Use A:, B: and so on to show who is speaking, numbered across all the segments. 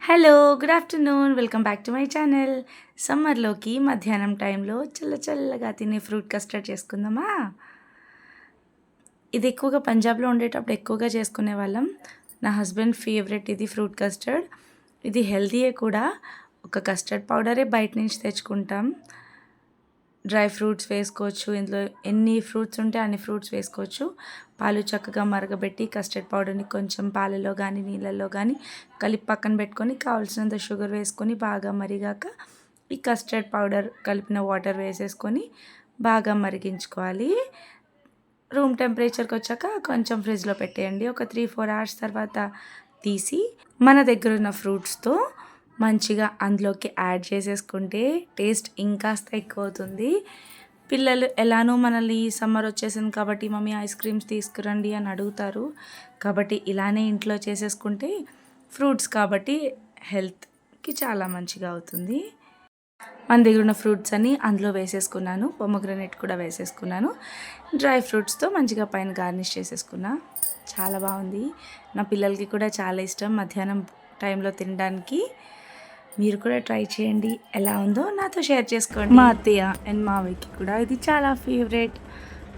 A: Hello! Good afternoon. Welcome back to my channel. సమ్మర్‌లోకి మధ్యాహ్నం టైంలో చల్లగా తినే ఫ్రూట్ కస్టర్డ్ చేసుకుందామా? ఇది ఎక్కువగా పంజాబ్‌లో ఉండేటప్పుడు ఎక్కువగా చేసుకునేవాళ్ళం. నా హస్బెండ్ ఫేవరెట్ ఇది ఫ్రూట్ కస్టర్డ్. ఇది హెల్తీయే కూడా. ఒక కస్టర్డ్ పౌడరే బయట నుంచి తెచ్చుకుంటాం. డ్రై ఫ్రూట్స్ వేసుకోవచ్చు. ఇందులో ఎన్ని ఫ్రూట్స్ ఉంటే అన్ని ఫ్రూట్స్ వేసుకోవచ్చు. పాలు చక్కగా మరగబెట్టి కస్టర్డ్ పౌడర్‌ని కొంచెం పాలలో గానీ, నీళ్ళల్లో గానీ కలిపి పక్కన పెట్టుకొని కావాల్సినంత షుగర్ వేసుకొని బాగా మరిగాక ఈ కస్టర్డ్ పౌడర్ కలిపిన వాటర్ వేసేసుకొని బాగా మరిగించుకోవాలి. రూమ్ టెంపరేచర్‌కి వచ్చాక కొంచెం ఫ్రిడ్జ్‌లో పెట్టేయండి. ఒక 3, 4 అవర్స్ తర్వాత తీసి మన దగ్గరున్న ఫ్రూట్స్‌తో మంచిగా అందులోకి యాడ్ చేసేసుకుంటే టేస్ట్ ఇంకాస్త ఎక్కువవుతుంది. పిల్లలు ఎలానో మనల్ని సమ్మర్ వచ్చేసింది కాబట్టి మమ్మీ ఐస్ క్రీమ్స్ తీసుకురండి అని అడుగుతారు. కాబట్టి ఇలానే ఇంట్లో చేసేసుకుంటే ఫ్రూట్స్ కాబట్టి హెల్త్‌కి చాలా మంచిగా అవుతుంది. మన దగ్గర ఉన్న ఫ్రూట్స్ అన్నీ అందులో వేసేసుకున్నాను. పొమోగ్రనేట్ కూడా వేసేసుకున్నాను. డ్రై ఫ్రూట్స్‌తో మంచిగా పైన గార్నిష్ చేసేసుకున్నా. చాలా బాగుంది. నా పిల్లలకి కూడా చాలా ఇష్టం మధ్యాహ్నం టైంలో తినడానికి. మీరు కూడా ట్రై చేయండి. ఎలా ఉందో నాతో షేర్ చేసుకోండి. మా అత్తయ్య అండ్ మావయ్యకి కూడా ఇది చాలా ఫేవరెట్.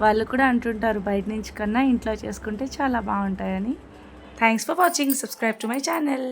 A: వాళ్ళు కూడా అంటుంటారు బయట నుంచి కన్నా ఇంట్లో చేసుకుంటే చాలా బాగుంటాయని. Thanks for watching. Subscribe to my channel.